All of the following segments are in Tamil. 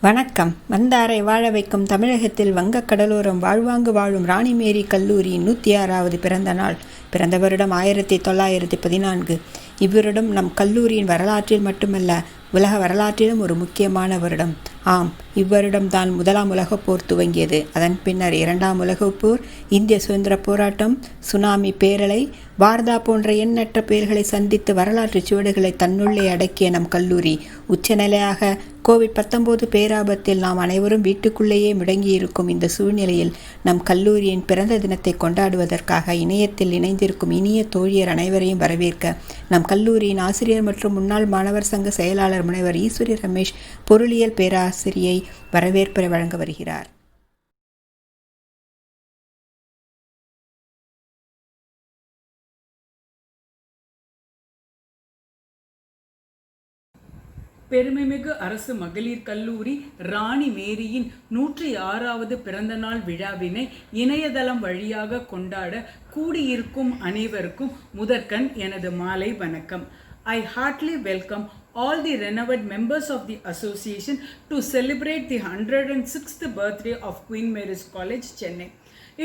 வணக்கம். வந்தாரை வாழ வைக்கும் தமிழகத்தில் வங்கக் கடலோரம் வாழ்வாங்கு வாழும் ராணிமேரி கல்லூரியின் 106வது பிறந்த நாள். பிறந்த வருடம் 1914. இவ்வருடம் நம் கல்லூரியின் வரலாற்றில் மட்டுமல்ல, உலக வரலாற்றிலும் ஒரு முக்கியமான வருடம். ஆம், இவ்வருடம்தான் முதலாம் உலகப் போர் துவங்கியது. அதன் பின்னர் இரண்டாம் உலகப் போர், இந்திய சுதந்திர போராட்டம், சுனாமி பேரலை, வார்தா போன்ற எண்ணற்ற பெயர்களை சந்தித்து வரலாற்று சுவடுகளை தன்னுள்ளே அடக்கிய நம் கல்லூரி உச்சநிலையாக கோவிட்-19 பேராபத்தில் நாம் அனைவரும் வீட்டுக்குள்ளேயே முடங்கியிருக்கும் இந்த சூழ்நிலையில் நம் கல்லூரியின் பிறந்த தினத்தை கொண்டாடுவதற்காக இணையத்தில் இணைந்திருக்கும் இனிய தோழியர் அனைவரையும் வரவேற்க நம் கல்லூரியின் ஆசிரியர் மற்றும் முன்னாள் மாணவர் சங்க செயலாளர் முனைவர் ஈஸ்வரி ரமேஷ் பொருளியல் பேராசிரியை வரவேற்பை வழங்க வருகிறார். பெருமைமிகு அரசு மகளிர் கல்லூரி ராணி மேரியின் 106வது பிறந்தநாள் விழாவினை இணையதளம் வழியாக கொண்டாட கூடியிருக்கும் அனைவருக்கும் முதற்கண் எனது மாலை வணக்கம். I heartily welcome all the renowned members of the association to celebrate the 106th birthday of Queen Mary's College, Chennai.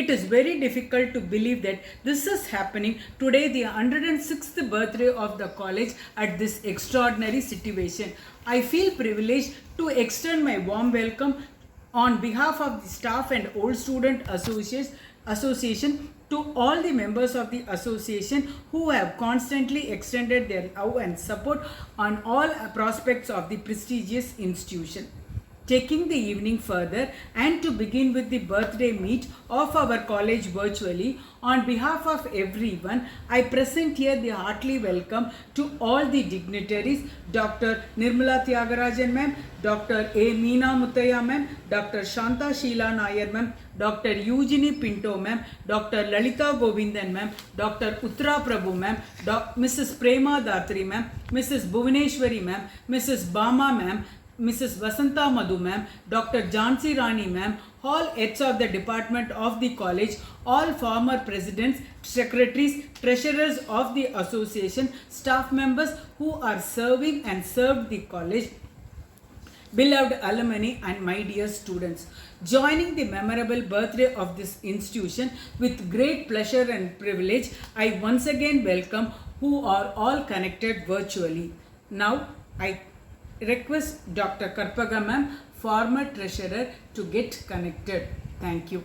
It is very difficult to believe that this is happening today, the 106th birthday of the college at this extraordinary situation. I feel privileged to extend my warm welcome on behalf of the staff and old student association to all the members of the association who have constantly extended their love and support on all prospects of the prestigious institution. Taking the evening further and to begin with the birthday meet of our college virtually, on behalf of everyone, I present here the heartily welcome to all the dignitaries, Dr. Nirmala Tyagarajan ma'am, Dr. A. Meena Muttaya ma'am, Dr. Shanta Sheila Nair ma'am, Dr. Eugenie Pinto ma'am, Dr. Lalita Govindan ma'am, Dr. Uttara Prabhu ma'am, Mrs. Prema Datri ma'am, Mrs. Bhuvaneshwari ma'am, Mrs. Bama ma'am, Mrs. Vasanta Madhu ma'am, Dr. Jhansi Rani ma'am, all heads of the department of the college, all former presidents, secretaries, treasurers of the association, staff members who are serving and served the college, beloved alumni and my dear students. Joining the memorable birthday of this institution with great pleasure and privilege, I once again welcome who are all connected virtually. Now, I request Dr. Karpaga ma'am, former treasurer, to get connected. Thank you.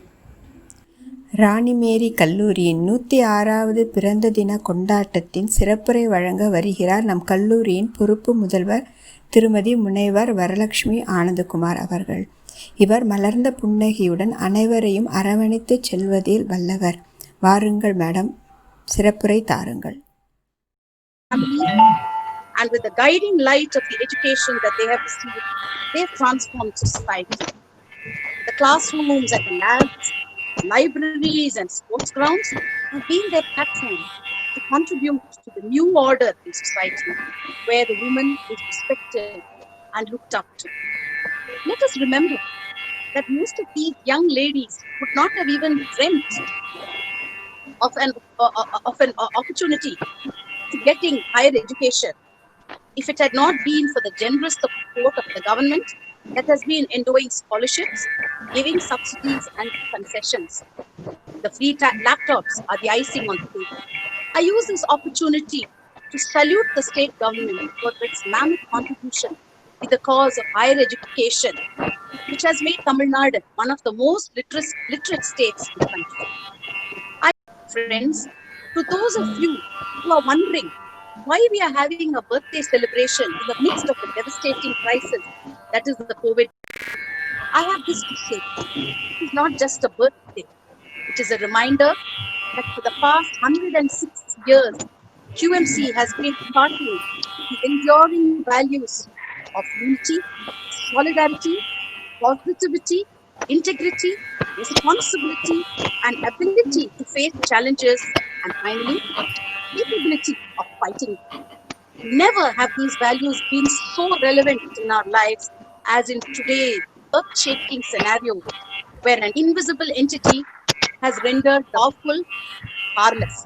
Rani Mary கல்லூரியின் 106வது பிறந்த தின கொண்டாட்டத்தின் சிறப்புரை வழங்க வருகிறார் நம் கல்லூரியின் பொறுப்பு முதல்வர் திருமதி முனைவர் வரலட்சுமி ஆனந்தகுமார் அவர்கள். இவர் மலர்ந்த புன்னகையுடன் அனைவரையும் அரவணைத்து செல்வதில் வல்லவர். வாருங்கள் மேடம், சிறப்புரை தாருங்கள். And with the guiding light of the education that they have received, they have transformed society. The classrooms and the labs, libraries and sports grounds have been their platform to contribute to the new order in society, where the woman is respected and looked up to. Let us remember that most of these young ladies would not have even dreamt of an opportunity to getting higher education if it had not been for the generous support of the government that has been endowing scholarships, giving subsidies and concessions. The free laptops are the icing on the cake. I use this opportunity to salute the state government for its mammoth contribution to the cause of higher education, which has made Tamil Nadu one of the most literate states in the country. Friends, to those of you who are wondering why we are having a birthday celebration in the midst of a devastating crisis that is the COVID, I have this to say. It is not just a birthday. It is a reminder that for the past 106 years, QMC has been parting the enduring values of unity, solidarity, positivity, integrity, responsibility, and ability to face challenges, and finally, capability of fighting. Never have these values been so relevant in our lives as in today's earth-shaking scenario, where an invisible entity has rendered lawful powerless.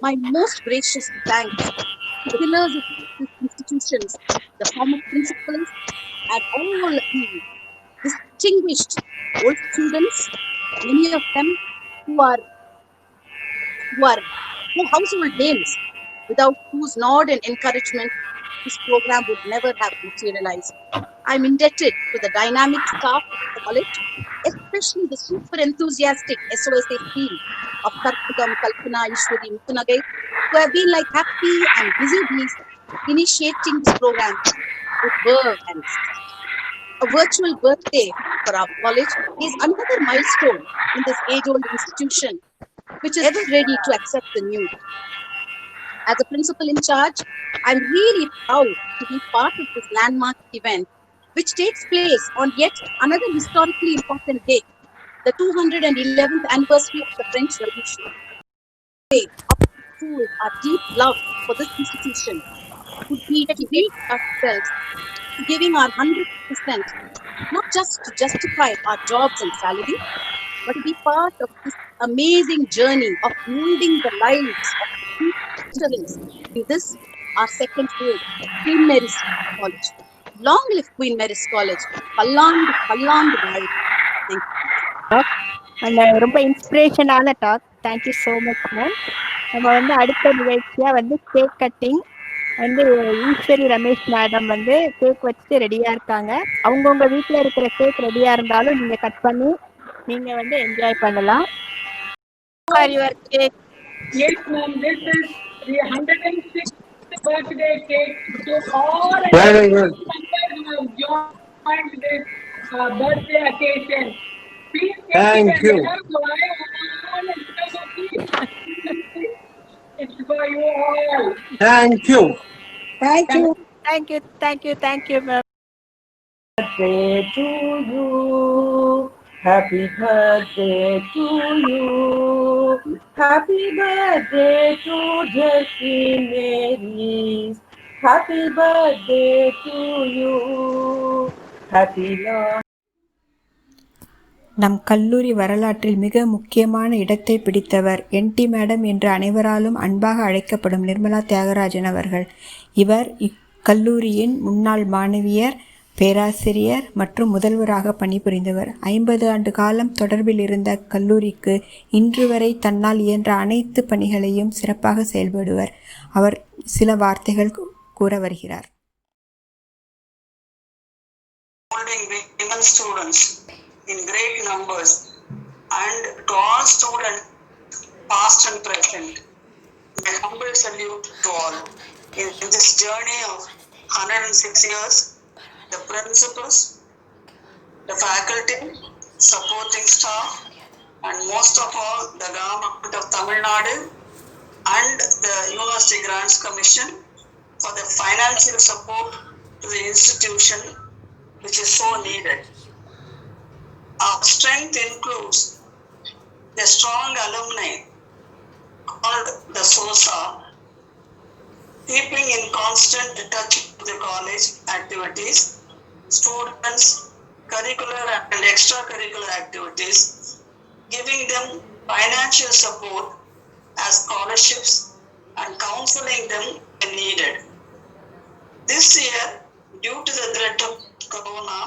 My most gracious thanks to the pillars of these institutions, the former principals, and all of you distinguished old students, many of them who are household names, without whose nod and encouragement this program would never have materialized. I'm indebted to the dynamic staff of the college, especially the super enthusiastic SOSA team of Karpudam, Kalpana, Ishwari, Mutunagai, who have been like happy and busy bees initiating this program with verve and zest. A virtual birthday for our college is another milestone in this age-old institution, which is ever ready to accept the new. As a principal in charge, I'm really proud to be part of this landmark event, which takes place on yet another historically important day, the 211th anniversary of the French Revolution. Our deep love for this institution would be to devote ourselves to giving our 100%, not just to justify our jobs and salary, but to be part of this amazing journey of molding the lives of students in this, our second home, Queen Mary's College. Long live Queen Mary's College. பல்லாண்டு பல்லாண்டு வாழ்க. Thank you. அந்த ரொம்ப இன்ஸ்பிரேஷனான talk. Thank you so much ma'am. நம்ம வந்து அடுத்த நிகழ்ச்சியாக வந்து கேக் கட்டிங் வந்து ஈஸ்வரி ரமேஷ் மேடம் வந்து கேக் வச்சுட்டு ரெடியாக இருக்காங்க. அவங்கவுங்க வீட்டில் இருக்கிற கேக் ரெடியாக இருந்தாலும் நீங்கள் கட் பண்ணி நீங்கள் வந்து என்ஜாய் பண்ணலாம். Your cake. Yes, ma'am. This is the 106th birthday cake to all Very good. who have joined this birthday occasion. Please take Thank it you. It's for you all. Thank you. Thank you. Thank you. Thank you. Thank you, ma'am. Birthday to you. Happy birthday to you. Happy birthday to Jessie Mary's. Happy birthday to you. Happy long. நம் கல்லூரி வரலாற்றில் மிக முக்கியமான இடத்தை பிடித்தவர் NT மேடம் என்று அனைவராலும் அன்பாக அழைக்கப்படும் நிர்மலா தியாகராஜன் அவர்கள். இவர் இக்கல்லூரியின் முன்னாள் மாணவியர், பேராசிரியர் மற்றும் முதல்வராக பணிபுரிந்தவர். 50 ஆண்டு காலம் தொடர்பில் இருந்த கல்லூரிக்கு இன்று வரை தன்னால் இயன்ற அனைத்து பணிகளையும் சிறப்பாக செயல்படுவர். அவர் சில வார்த்தைகள் கூற வருகிறார். In great numbers, and to all students, past and present, my humble salute to all. In this journey of 106 years, the principals, the faculty, supporting staff, and most of all, the government of Tamil Nadu and the University Grants Commission for the financial support to the institution, which is so needed. Our strength includes the strong alumni called the SOSA, keeping in constant touch with the college activities, students, curricular and extracurricular activities, giving them financial support as scholarships and counseling them when needed. This year, due to the threat of corona,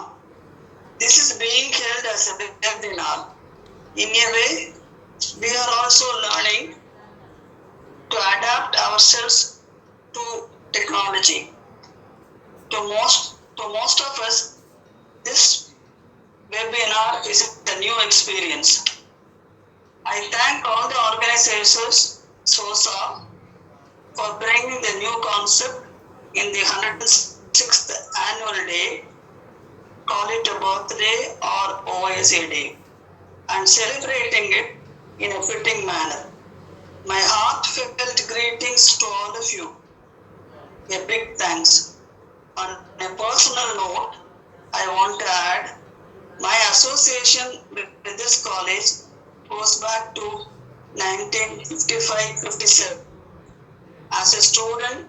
this is being held as a webinar. In a way, we are also learning to adapt ourselves to technology. To most of us, this webinar is a new experience. I thank all the organizers, SOSA, for bringing the new concept in the 106th annual day, call it a birthday or OSA day, and celebrating it in a fitting manner. My heartfelt greetings to all of you. A big thanks. On a personal note, I want to add my association with this college goes back to 1955-57 as a student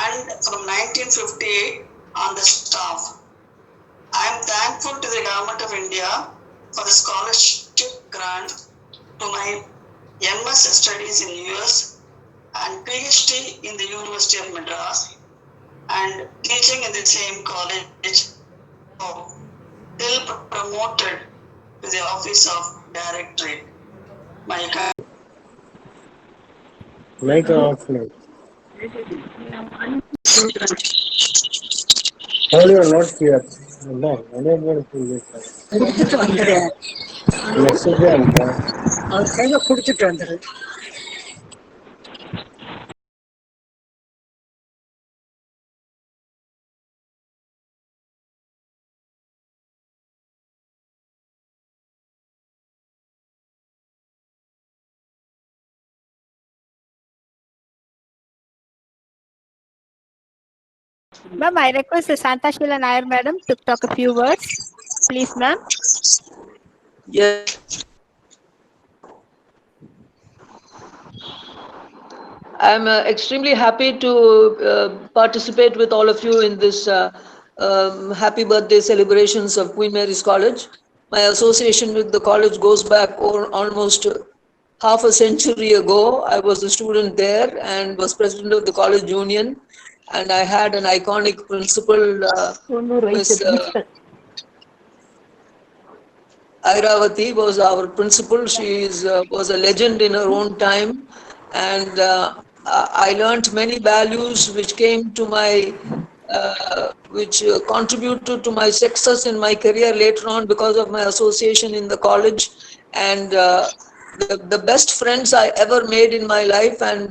and from 1958 on the staff. I am thankful to the Government of India for the scholarship grant to my MS studies in US and PhD in the University of Madras and teaching in the same college till till promoted to the office of directorate. My Make off now. Hold your notes here. No, I don't want to do this. குடிச்சிட்டு வந்துடுறேன். Message அனுப்ப. அவர் கையில குடிச்சிட்டு வந்துடு. Ma'am, I request Santa Sheila Nair madam to talk a few words. Please, ma'am. Yes. I'm extremely happy to participate with all of you in this happy birthday celebrations of Queen Mary's College. My association with the college goes back almost half a century ago. I was a student there and was president of the college union, and I had an iconic principal, Miss Airavati was our principal. She was a legend in her own time, and I learnt many values which came to my which contributed to my success in my career later on because of my association in the college. And the best friends I ever made in my life, and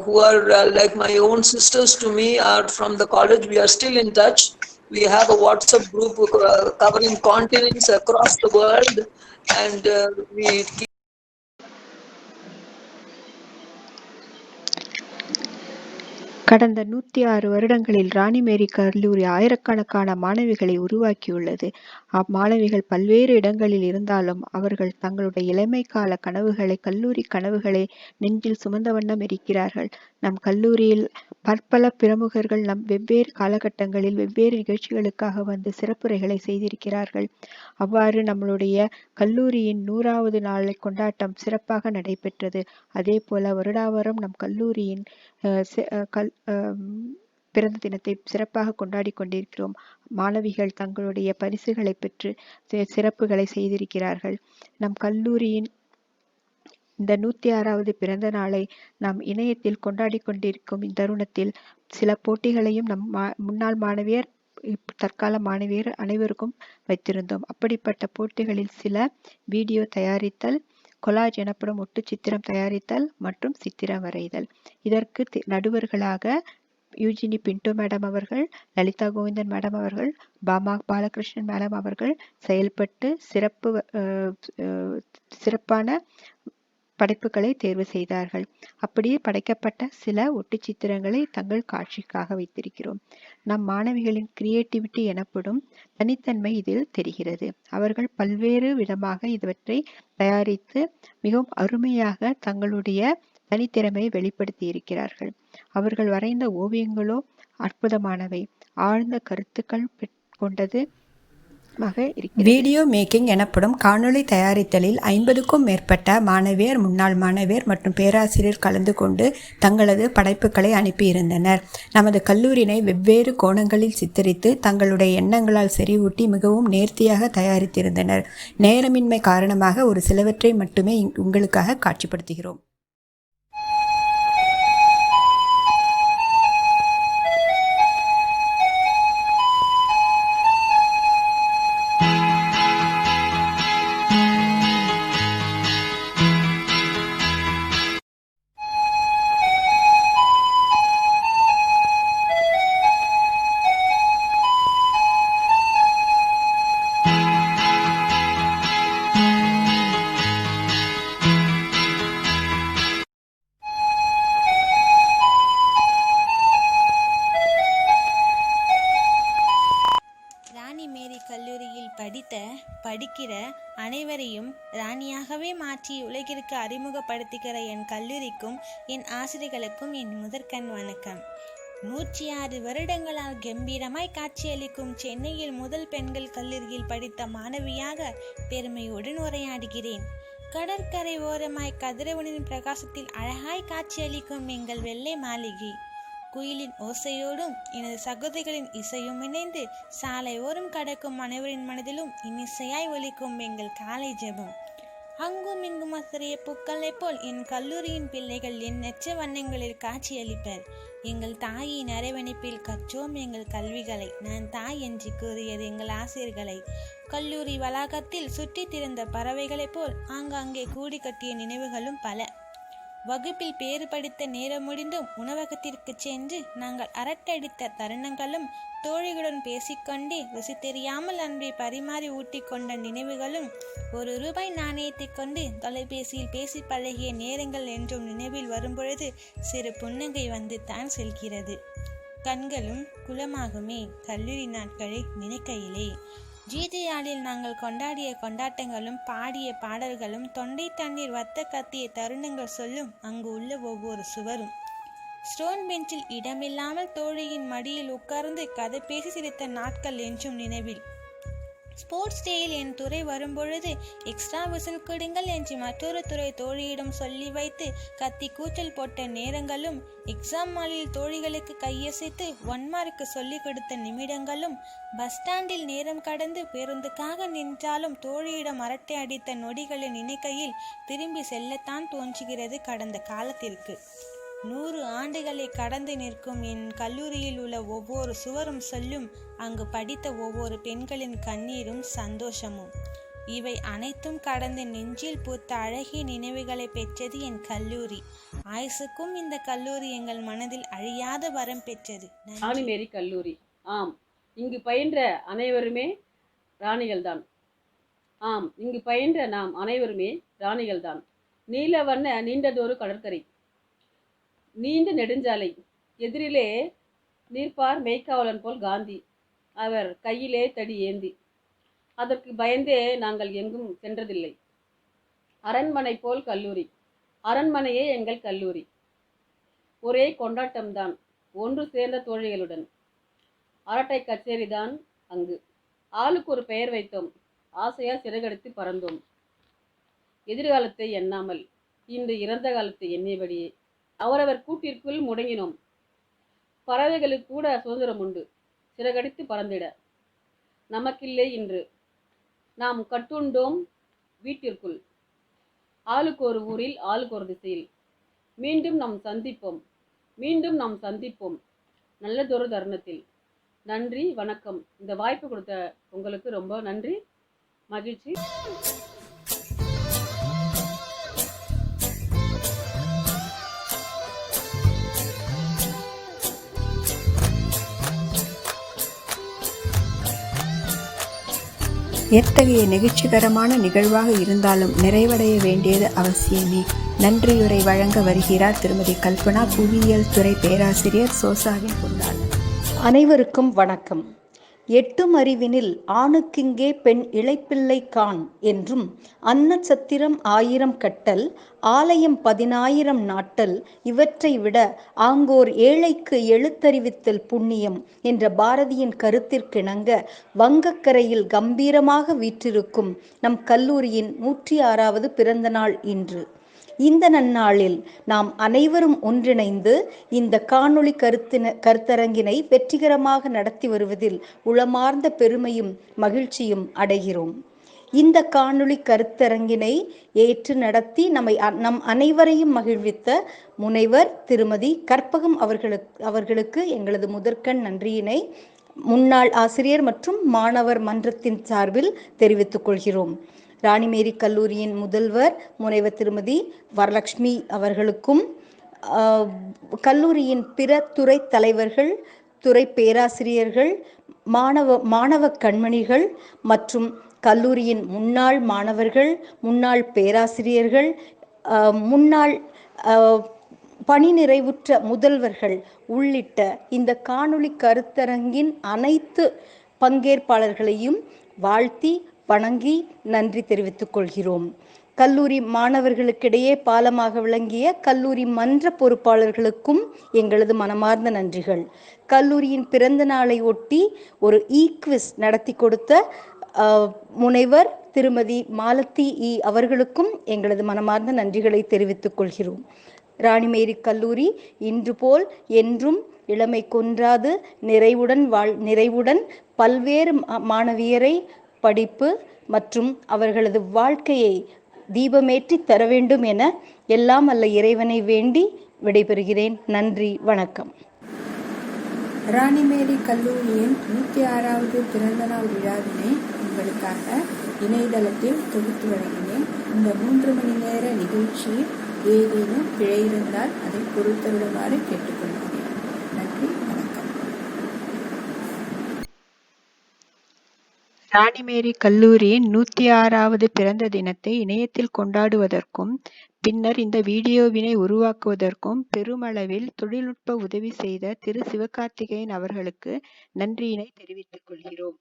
who are like my own sisters to me, are from the college. We are still in touch. We have a WhatsApp group covering continents across the world, and we keep கடந்த 106 வருடங்களில் ராணி மேரி கல்லூரி ஆயிரக்கணக்கான மாணவிகளை உருவாக்கியுள்ளது. அம்மாணவிகள் பல்வேறு இடங்களில் இருந்தாலும் அவர்கள் தங்களுடைய இளமை கால கனவுகளை, கல்லூரி கனவுகளை நெஞ்சில் சுமந்த வண்ணம் இருக்கிறார்கள். நம் கல்லூரியில் பற்பல பிரமுகர்கள் நம் வெவ்வேறு காலகட்டங்களில் வெவ்வேறு நிகழ்ச்சிகளுக்காக வந்து சிறப்புரைகளை செய்திருக்கிறார்கள். அவ்வாறு நம்மளுடைய கல்லூரியின் 100வது நாளை கொண்டாட்டம் சிறப்பாக நடைபெற்றது. அதே போல வருடாவரம் நம் கல்லூரியின் பிறந்த தினத்தை சிறப்பாக கொண்டாடி கொண்டிருக்கிறோம். மாணவிகள் தங்களுடைய பரிசுகளை பெற்று சிறப்புகளை செய்திருக்கிறார்கள். நம் கல்லூரியின் இந்த 106வது பிறந்த நாளை நாம் இணையத்தில் கொண்டாடி கொண்டிருக்கும் இத்தருணத்தில் சில போட்டிகளையும் நம் முன்னாள் மாணவியர், தற்கால மாணவியர் அனைவருக்கும் வைத்திருந்தோம். அப்படிப்பட்ட போட்டிகளில் சில வீடியோ தயாரித்தல், கொலாஜ் எனப்படும் ஒட்டு சித்திரம் தயாரித்தல் மற்றும் சித்திரம் வரைதல். இதற்கு நடுவர்களாக யூஜினி பின்டோ மேடம் அவர்கள், லலிதா கோவிந்தன் மேடம் அவர்கள், பாமா பாலகிருஷ்ணன் மேடம் அவர்கள் செயல்பட்டு சிறப்பான படைப்புகளை தேர்வு செய்தார்கள். அப்படியே படைக்கப்பட்ட சில ஒட்டு சித்திரங்களை தங்கள் காட்சிக்காக வைத்திருக்கிறோம். நம் மாணவிகளின் கிரியேட்டிவிட்டி எனப்படும் தனித்தன்மை இதில் தெரிகிறது. அவர்கள் பல்வேறு விதமாக இவற்றை தயாரித்து மிகவும் அருமையாக தங்களுடைய தனித்திறமையை வெளிப்படுத்தி இருக்கிறார்கள். அவர்கள் வரைந்த ஓவியங்களோ அற்புதமானவை, ஆழ்ந்த கருத்துக்கள் கொண்டது. வீடியோ மேக்கிங் எனப்படும் காணொளி தயாரித்தலில் 50க்கும் மேற்பட்ட மாணவியர், முன்னாள் மாணவியர் மற்றும் பேராசிரியர் கலந்து கொண்டு தங்களது படைப்புகளை அனுப்பியிருந்தனர். நமது கல்லூரியினை வெவ்வேறு கோணங்களில் சித்தரித்து தங்களுடைய எண்ணங்களால் செறிவூட்டி மிகவும் நேர்த்தியாக தயாரித்திருந்தனர். நேரமின்மை காரணமாக ஒரு சிலவற்றை மட்டுமே உங்களுக்காக காட்சிப்படுத்துகிறோம். படிக்கிற அனைவரையும் ராணியாகவே மாற்றி உலகிற்கு அறிமுகப்படுத்துகிற என் கல்லூரிக்கும் என் ஆசிரியர்களுக்கும் என் முதற்கண் வணக்கம். 106 வருடங்களால் கம்பீரமாய் காட்சியளிக்கும் சென்னையில் முதல் பெண்கள் கல்லூரியில் படித்த மாணவியாக பெருமையுடன் உரையாடுகிறேன். கடற்கரை ஓரமாய் கதிரவனின் பிரகாசத்தில் அழகாய் காட்சியளிக்கும் எங்கள் வெள்ளை மாளிகை. குயிலின் ஓசையோடும் எனது சகோதரிகளின் இசையும் இணைந்து சாலை ஓரம் கடக்கும் அனைவரின் மனதிலும் இன்னிசையாய் ஒலிக்கும் எங்கள் காலை ஜெபம். அங்கும் இங்கும் அசரிய பூக்களை போல் என் கல்லூரியின் பிள்ளைகள் எண்ணற்ற வண்ணங்களில் காட்சியளிப்பர். எங்கள் தாயின் அரவணைப்பில் கற்றோம் எங்கள் கல்விகளை. நான் தாய் என்று கூறியது எங்கள் ஆசிரியர்களை. கல்லூரி வளாகத்தில் சுற்றி திரிந்த பறவைகளைப் போல் ஆங்காங்கே கூடி கட்டிய நினைவுகளும் பல. வகுப்பில் பேறு படித்த நேரம் முடிந்தும் உணவகத்திற்கு சென்று நாங்கள் அரட்டடித்த தருணங்களும், தோழிகளுடன் பேசிக்கொண்டே ருசி தெரியாமல் அன்பை பரிமாறி ஊட்டி கொண்ட நினைவுகளும், ₹1 நாணயத்தை கொண்டு தொலைபேசியில் பேசி பழகிய நேரங்கள் என்றும் நினைவில் வரும்பொழுது சிறு புன்னகை வந்து தான் செல்கிறது. கண்களும் குளமாகுமே கல்லூரி நாட்களை நினைக்கையிலே. ஜிடிஆரில் நாங்கள் கொண்டாடிய கொண்டாட்டங்களும் பாடிய பாடல்களும் தொண்டை தண்ணீர் வத்த கத்திய தருணங்கள் சொல்லும் அங்கு உள்ள ஒவ்வொரு சுவரும். ஸ்டோன் பெஞ்சில் இடமில்லாமல் தோழியின் மடியில் உட்கார்ந்து கதை பேசி சிரித்த நாட்கள் என்றும் நினைவில். ஸ்போர்ட்ஸ் டேயில் என் துறை வரும்பொழுது எக்ஸ்ட்ரா விசில் கொடுங்கள் என்று மற்றொரு துறை தோழியிடம் சொல்லி வைத்து கத்தி கூச்சல் போட்ட நேரங்களும், எக்ஸாம் மாலில் தோழிகளுக்கு கையசைத்து 1 மார்க்கு சொல்லிக் கொடுத்த நிமிடங்களும், பஸ் ஸ்டாண்டில் நேரம் கடந்து பேருந்துக்காக நின்றாலும் தோழியிடம் அரட்டை அடித்த நொடிகளை நினைக்கையில் திரும்பி செல்லத்தான் தோன்றுகிறது கடந்த காலத்திற்கு. 100 ஆண்டுகளை கடந்து நிற்கும் என் கல்லூரியில் உள்ள ஒவ்வொரு சுவரும் சொல்லும் அங்கு படித்த ஒவ்வொரு பெண்களின் கண்ணீரும் சந்தோஷமும். இவை அனைத்தும் கடந்து நெஞ்சில் பூத்த அழகிய நினைவுகளை பெற்றது என் கல்லூரி. ஆயுசுக்கும் இந்த கல்லூரி எங்கள் மனதில் அழியாத வரம் பெற்றது. ராணி மேரி கல்லூரி. ஆம், இங்கு பயின்ற அனைவருமே ராணிகள்தான். ஆம், இங்கு பயின்ற நாம் அனைவருமே ராணிகள்தான். நீல வண்ண நீண்டதொரு கடற்கரை, நீண்ட நெடுஞ்சாலை, எதிரிலே நீர்ப்பார் மெய்க்காவலன் போல் காந்தி, அவர் கையிலே தடி ஏந்தி. அதற்கு பயந்தே நாங்கள் எங்கும் சென்றதில்லை. அரண்மனை போல் கல்லூரி, அரண்மனையே எங்கள் கல்லூரி. ஒரே கொண்டாட்டம்தான், ஒன்று சேர்ந்த தோழிகளுடன். அரட்டை கச்சேரிதான் அங்கு. ஆளுக்கு ஒரு பெயர் வைத்தோம், ஆசையா சிறகடித்து பறந்தோம். எதிர்காலத்தை எண்ணாமல் இன்று இறந்த காலத்தை எண்ணியபடியே அவரவர் கூட்டிற்குள் முடங்கினோம். பறவைகளுக்கு கூட சுதந்திரம் உண்டு, சிறகடித்து பறந்திட. நமக்கில்லை இன்று. நாம் கட்டுண்டோம் வீட்டிற்குள், ஆளுக்கு ஒரு ஊரில் ஆளுக்கு ஒரு திசையில். மீண்டும் நாம் சந்திப்போம், மீண்டும் நாம் சந்திப்போம் நல்லதொரு தருணத்தில். நன்றி, வணக்கம். இந்த வாய்ப்பு கொடுத்த உங்களுக்கு ரொம்ப நன்றி, மகிழ்ச்சி. எத்தகைய நெகிழ்ச்சிகரமான நிகழ்வாக இருந்தாலும் நிறைவடைய வேண்டியது அவசியமே. நன்றியுரை வழங்க வருகிறார் திருமதி கல்பனா, புவியியல் துறை பேராசிரியர், சோசாவின் பொருளாளர். அனைவருக்கும் வணக்கம். எட்டும் அறிவினில் ஆணுக்கிங்கே பெண் இளைப்பிள்ளை காண் என்றும், அன்னச்சத்திரம் 1000 கட்டல் ஆலயம் 10,000 நாட்டல், இவற்றை விட ஆங்கோர் ஏழைக்கு எழுத்தறிவித்தல் புண்ணியம் என்ற பாரதியின் கருத்திற்கிணங்க வங்கக்கரையில் கம்பீரமாக வீற்றிருக்கும் நம் கல்லூரியின் 106வது பிறந்த நாள் இன்று. இந்த நன்னாளில் நாம் அனைவரும் ஒன்றிணைந்து இந்த காணொளி கருத்தரங்கினை வெற்றிகரமாக நடத்தி வருவதில் உளமார்ந்த பெருமையும் மகிழ்ச்சியும் அடைகிறோம். இந்த காணொளி கருத்தரங்கினை ஏற்று நடத்தி நம் அனைவரையும் மகிழ்வித்த முனைவர் திருமதி கற்பகம் அவர்களுக்கு எங்களது முதற்கண் நன்றியினை முன்னாள் ஆசிரியர் மற்றும் மாணவர் மன்றத்தின் சார்பில் தெரிவித்துக் கொள்கிறோம். ராணிமேரி கல்லூரியின் முதல்வர் முனைவர் திருமதி வரலட்சுமி அவர்களுக்கும், கல்லூரியின் பிற துறை தலைவர்கள், துறை பேராசிரியர்கள், மாணவ கண்மணிகள் மற்றும் கல்லூரியின் முன்னாள் மாணவர்கள், முன்னாள் பேராசிரியர்கள், முன்னாள் பணி நிறைவுற்ற முதல்வர்கள் உள்ளிட்ட இந்த காணொளி கருத்தரங்கின் அனைத்து பங்கேற்பாளர்களையும் வாழ்த்தி வணங்கி நன்றி தெரிவித்துக் கொள்கிறோம். கல்லூரி மாணவர்களுக்கிடையே பாலமாக விளங்கிய கல்லூரி மன்ற பொறுப்பாளர்களுக்கும் எங்களது மனமார்ந்த நன்றிகள். கல்லூரியின் பிறந்த நாளை ஒட்டி ஒரு ஈக்விஸ் நடத்தி கொடுத்த முனைவர் திருமதி மாலதி அவர்களுக்கும் எங்களது மனமார்ந்த நன்றிகளை தெரிவித்துக் கொள்கிறோம். ராணிமேரி கல்லூரி இன்று போல் என்றும் இளமை குன்றாது நிறைவுடன் பல்வேறு மாணவியரை படிப்பு மற்றும் அவர்களது வாழ்க்கையை தீபமேற்றி தர வேண்டும் என எல்லாம் அல்ல இறைவனை வேண்டி விடைபெறுகிறேன். நன்றி, வணக்கம். ராணிமேரி கல்லூரியின் 106வது பிறந்தநாள் விழாவினை உங்களுக்காக இணையதளத்தில் தொகுத்து வழங்கினேன். இந்த 3 மணி நேர நிகழ்ச்சியில் ஏதேனும் பிழை இருந்தால் அதை பொறுத்தருளுமாறு கேட்டுக்கொள்கிறேன். நன்றி, வணக்கம். ராணிமேரி கல்லூரியின் 106வது பிறந்த தினத்தை இணையத்தில் கொண்டாடுவதற்கும் பின்னர் இந்த வீடியோவினை உருவாக்குவதற்கும் பெருமளவில் தொழில்நுட்ப உதவி செய்த திரு சிவகார்த்திகேயன் அவர்களுக்கு நன்றியினை தெரிவித்துக் கொள்கிறோம்.